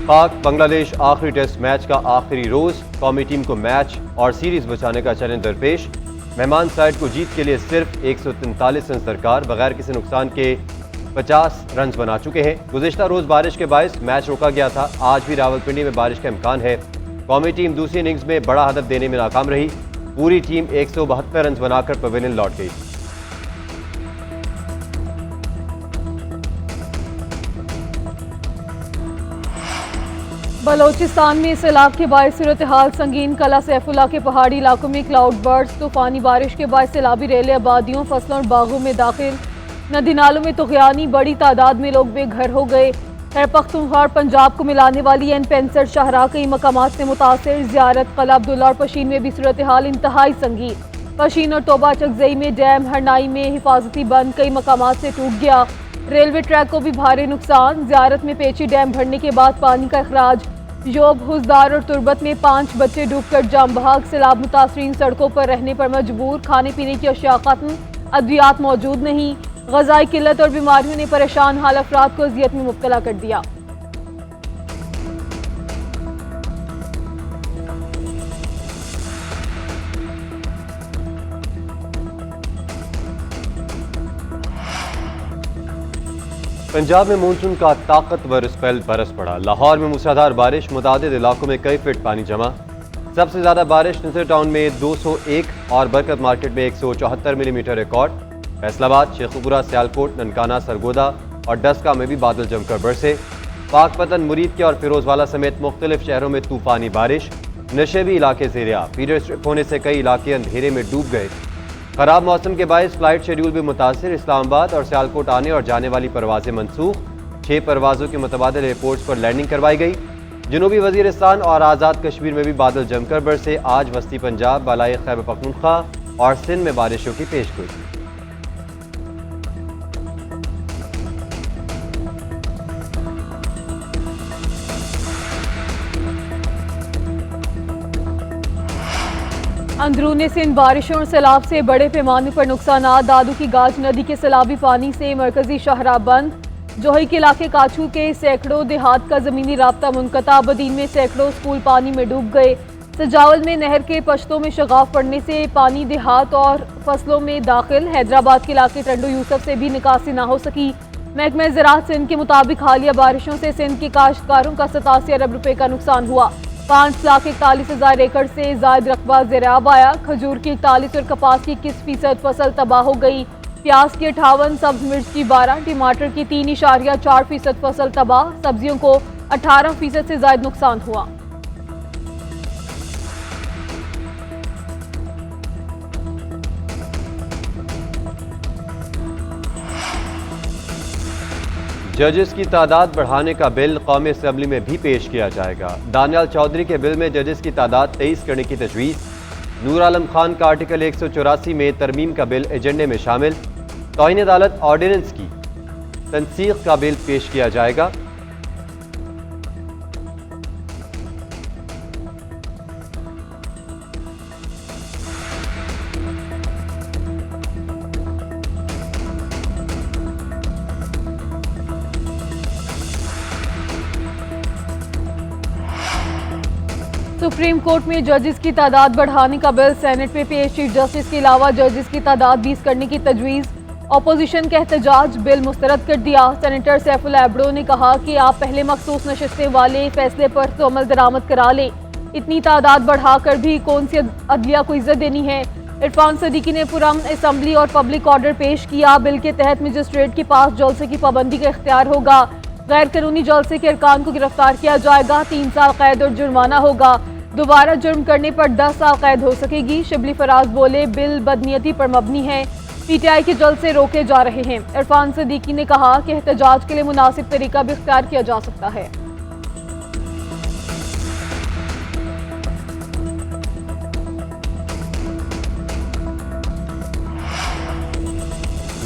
पाक बांग्लादेश आखिरी test match का आखिरी रोज, कौमी टीम को मैच और सीरीज बचाने का चैलेंज दरपेश। मेहमान साइड को जीत के लिए सिर्फ 143 रन दरकार, बगैर किसी नुकसान के 50 रन बना चुके हैं। गुज़िश्ता रोज बारिश के बायस मैच रोका गया था। आज भी रावलपिंडी में बारिश का इम्कान है। कौमी टीम दूसरी इनिंग्स में बड़ा हदफ देने में नाकाम रही। पूरी टीम 172 रन बनाकर पवेलियन लौट गई। बलोचिस्तान में सैलाब के बायस सूरत हाल संगीन। कला सैफुल्ला के पहाड़ी इलाकों में क्लाउड बर्ड्स, तूफानी बारिश के बायस सैलाबी रेले आबादियों, फसलों और बागों में दाखिल। नदी नालों में तुग़यानी, बड़ी तादाद में लोग बेघर हो गए। खैबर पख्तूनख्वा और पंजाब को मिलाने वाली N65 शाहराह कई मकामात से मुतासिर। ज़ियारत कला अब्दुल्ला और पशीन में भी सूरत हाल इंतहाई संगीन। पशीन और तोबा चकजई में डैम, हरनाई में हिफाजती बंद कई मकामात से टूट गया। रेलवे ट्रैक को भी भारी नुकसान। ज़ियारत में पेची डैम भरने के बाद पानी का अखराज। योब, हुसदार और तुरबत में 5 बच्चे डूबकर जाम बहाक। सैलाब मुतासरीन सड़कों पर रहने पर मजबूर। खाने पीने की अशिया खत्म, अद्वियात मौजूद नहीं। ग़ज़ाई किल्लत और बीमारियों ने परेशान हाल अफराद को अज़ियत में मुब्तला कर दिया। पंजाब में मानसून का ताकतवर स्पेल बरस पड़ा। लाहौर में मूसलाधार बारिश, मुतादिद इलाकों में कई फीट पानी जमा। सबसे ज्यादा बारिश नसर टाउन में 201 और बरकत मार्केट में 174 मिलीमीटर रिकॉर्ड। फैसलाबाद, शेखुपुरा, सियालकोट, ननकाना, सरगोदा और डस्का में भी बादल जमकर बरसे। पाकपतन, मुरीद के और फिरोजवाला समेत मुख्तलिफ शहरों में तूफानी बारिश। नशेबी इलाके ज़ेरिया, फीडर स्ट्रिप होने से कई इलाके अंधेरे में डूब गए। खराब मौसम के बायस फ्लाइट शेड्यूल भी मुतासिर। इस्लामाबाद और सियालकोट आने और जाने वाली परवाजें मनसूख। 6 परवाजों के मुतबादिल एयरपोर्ट्स पर लैंडिंग करवाई गई। जनूबी वजीरिस्तान और आज़ाद कश्मीर में भी बादल जमकर बरसे। आज वस्ती पंजाब, बालाई खैबर पख्तूनख्वा और सिंध में बारिशों की पेशगोई। अंदरूनी सिंध बारिशों और सैलाब से बड़े पैमाने पर नुकसान। दादू की गाज नदी के सैलाबी पानी से मरकजी शाहराह बंद। जोही के इलाके काछू के सैकड़ों देहात का ज़मीनी राब्ता मुनक़ता। बदीन में सैकड़ों स्कूल पानी में डूब गए। सजावल में नहर के पश्तों में शगाफ पड़ने से पानी देहात और फसलों में दाखिल। हैदराबाद के इलाके टंडू यूसुफ से भी निकासी ना हो सकी। महकमा ज़राअत सिंध के मुताबिक हालिया बारिशों से सिंध के काश्तकारों का 87 अरब रुपए का नुकसान हुआ। 5,41,000 एकड़ से जायद रकबा ज़राब आया। खजूर की 41 और कपास की 21% फसल तबाह हो गई। प्याज की 58, सब्ज मिर्च की 12, टमाटर की 3.4% फसल तबाह। सब्जियों को 18% से ज्यादा नुकसान हुआ। जजेस की तादाद बढ़ाने का बिल कौमी असम्बली में भी पेश किया जाएगा। दानियाल चौधरी के बिल में जजेस की तादाद 23 करने की तजवीज़। नूर आलम खान का आर्टिकल 184 में तरमीम का बिल एजेंडे में शामिल। तौहीन अदालत ऑर्डिनेंस की तनसीख का बिल पेश किया जाएगा। सुप्रीम कोर्ट में जजेस की तादाद बढ़ाने का बिल सेनेट में पेश। चीफ जस्टिस के अलावा जजेस की तादाद 20 करने की तजवीज़। अपोजिशन का एहतजाज, बिल मुस्तरद कर दिया। सेनेटर सैफुल्ला एब्डो ने कहा कि आप पहले मखसूस नशस्तें वाले फैसले पर तो अमल दरामद करा लें। इतनी तादाद बढ़ाकर भी कौन सी अदलिया को इज्जत देनी है। इरफान सदीकी ने पुरअमन असम्बली और पब्लिक ऑर्डर पेश किया। बिल के तहत मजिस्ट्रेट के पास जलसे की पाबंदी का इख्तियार होगा। गैर कानूनी जलसे के अरकान को गिरफ्तार किया जाएगा। 3 साल कैद और जुर्माना होगा। दोबारा जुर्म करने पर 10 साल कैद हो सकेगी। शिबली फराज बोले, बिल बदनीयती पर मबनी है। PTI के जलसे रोके जा रहे हैं। इरफान सदीकी ने कहा कि एहतजाज के लिए मुनासिब तरीका भी इख्तियार किया जा सकता है।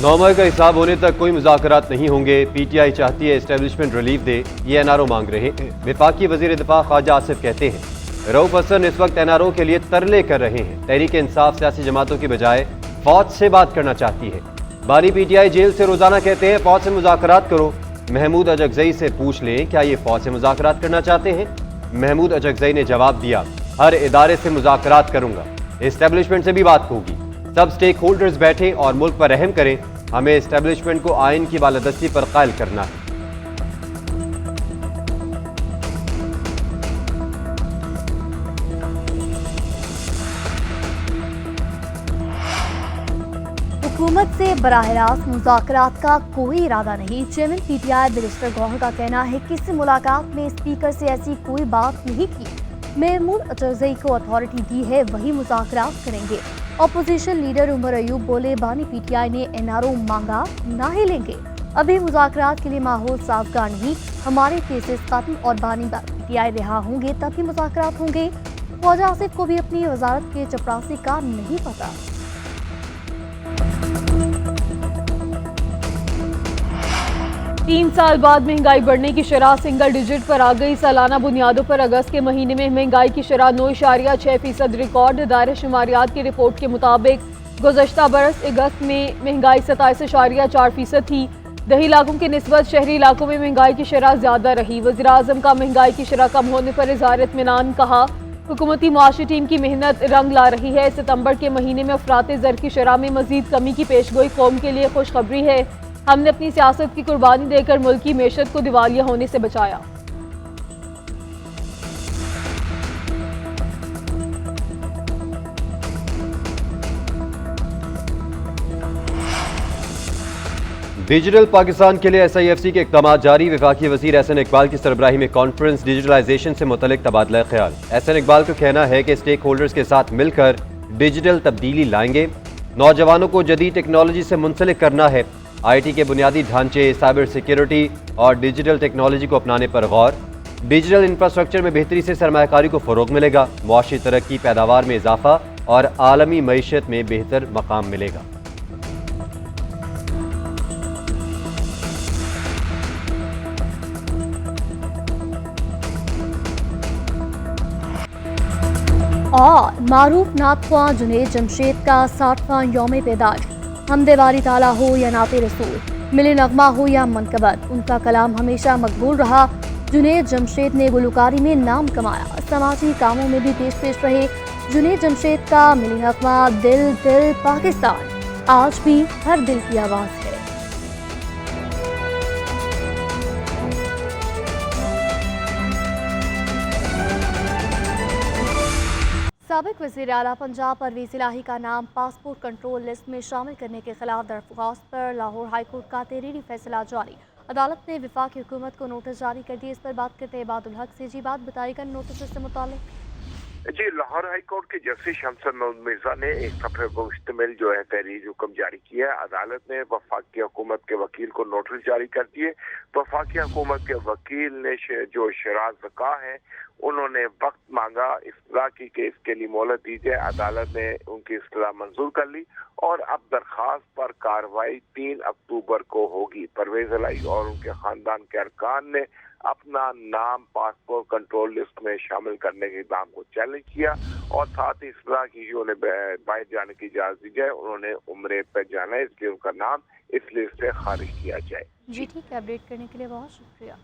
9 मई का हिसाब होने तक कोई मुज़ाकरात नहीं होंगे। PTI चाहती है एस्टेब्लिशमेंट रिलीफ दे, ये NRO मांग रहे हैं। वफाकी वज़ीर दिफा ख्वाजा आसिफ कहते हैं रऊफ हसन इस वक्त NRO के लिए तरले कर रहे हैं। तहरीक इंसाफ सियासी जमातों की बजाय फौज से बात करना चाहती है। बानी PTI जेल से रोजाना कहते हैं फौज से मुज़ाकरात करो। महमूद अजगजई से पूछ लें क्या ये फौज से मुज़ाकरात करना चाहते हैं। महमूद अजगजई ने जवाब दिया, हर इदारे से मुज़ाकरात करूंगा, एस्टेब्लिशमेंट से भी बात होगी, सब स्टेक होल्डर्स बैठे और मुल्क पर रहम करें, हमें एस्टेब्लिशमेंट को आइन की बालादस्ती पर कायल करना है। हुकूमत से बराह रास्त मुज़ाकरात का कोई इरादा नहीं। चेयरमैन पीटीआई बैरिस्टर गौहर का कहना है कि किसी मुलाकात में स्पीकर से ऐसी कोई बात नहीं की। महमूद अजगजई को अथॉरिटी दी है, वही मुज़ाकरात करेंगे। अपोजिशन लीडर उमर अयूब बोले, बानी पीटीआई ने एनआरओ मांगा, ना ही लेंगे। अभी मुज़ाकरात के लिए माहौल साजगार नहीं, हमारे केसेस खत्म और बानी पीटीआई रिहा होंगे तभी मुज़ाकरात होंगे। ख्वाजा आसिफ को भी अपनी वजारत के चपरासी का नहीं पता। 3 साल बाद महंगाई बढ़ने की शरह सिंगल डिजिट पर आ गई। सालाना बुनियादों पर अगस्त के महीने में महंगाई की शरह 9.6% रिकॉर्ड। दायरा शुमारियात की रिपोर्ट के मुताबिक गुज़श्ता बरस अगस्त में महंगाई 27.4% थी। दही इलाकों की निस्बत शहरी इलाकों में महंगाई की शरह ज्यादा रही। वज़ीर आज़म का महंगाई की शरह कम होने पर इज़हार इत्मीनान, कहा हुकूमती मुआशी टीम की मेहनत रंग ला रही है। सितंबर के महीने में अफराते ज़र की शरह में मजीद कमी की पेशगोई कौम के लिए खुशखबरी है। हमने अपनी सियासत की कुर्बानी देकर मुल्क की मैशत को दिवालिया होने से बचाया। डिजिटल पाकिस्तान के लिए SIFC के इक़दाम जारी। वफाकी वज़ीर एहसन इकबाल की सरबराही में कॉन्फ्रेंस, डिजिटलाइजेशन से मुतल्लिक तबादला ख्याल। एहसन इकबाल का कहना है कि स्टेक होल्डर्स के साथ मिलकर डिजिटल तब्दीली लाएंगे। नौजवानों को जदीद टेक्नोलॉजी से मुंसलिक करना है। IT के बुनियादी ढांचे, साइबर सिक्योरिटी और डिजिटल टेक्नोलॉजी को अपनाने पर गौर। डिजिटल इंफ्रास्ट्रक्चर में बेहतरी से सरमायाकारी को फ़रोग मिलेगा। मुआशी तरक्की, पैदावार में इजाफा और आलमी मईशत में बेहतर मकाम मिलेगा। और मारूफ नातख्वां जुनेद जमशेद का 60वां यौम पैदाइश। हमदे बारी ताला हो या नाते रसूल, मिले नगमा हो या मनकबत, उनका कलाम हमेशा मकबूल रहा। जुनेद जमशेद ने गुलकारी में नाम कमाया, समाजी कामों में भी पेश रहे। जुनेद जमशेद का मिले नगमा दिल दिल पाकिस्तान आज भी हर दिल की आवाज़ है। साबिक वज़ीर आला पंजाब परवेज़ इलाही का नाम पासपोर्ट कंट्रोल लिस्ट में शामिल करने के खिलाफ दरख्वास्त पर लाहौर हाई कोर्ट का तहरीरी फैसला जारी। अदालत ने वफाकी हुकूमत को नोटिस जारी कर दिए। इस पर बात करते हैं इबादुल हक से। जी, बात बताइएगा नोटिस से मुताल्लिक। जी, लाहौर हाई कोर्ट के जस्टिस शमसन महमूद मिर्जा ने एक सफ़े को मुश्तमिल जो है तहरीरी हुक्म जारी किया है। अदालत ने वफाकी हुकूमत के वकील को नोटिस जारी कर दिए। वफाकी हुकूमत के वकील ने जो शराज ज़का है उन्होंने वक्त मांगा इस्तला की कि इसके लिए मोहलत दी जाए। अदालत ने उनकी इस्तला मंजूर कर ली और अब दरख्वास्त पर कार्रवाई 3 अक्टूबर को होगी। परवेज़ इलाही और उनके खानदान के अरकान ने अपना नाम पासपोर्ट कंट्रोल लिस्ट में शामिल करने के इक़दाम को चैलेंज किया और साथ ही इस्तला की उन्हें बाहर जाने की इजाज़त दी जाए। उन्होंने उम्रे पर जाना है, इसलिए उनका नाम इस लिस्ट से खारिज किया जाए। जी ठीक है, अपडेट करने के लिए बहुत शुक्रिया।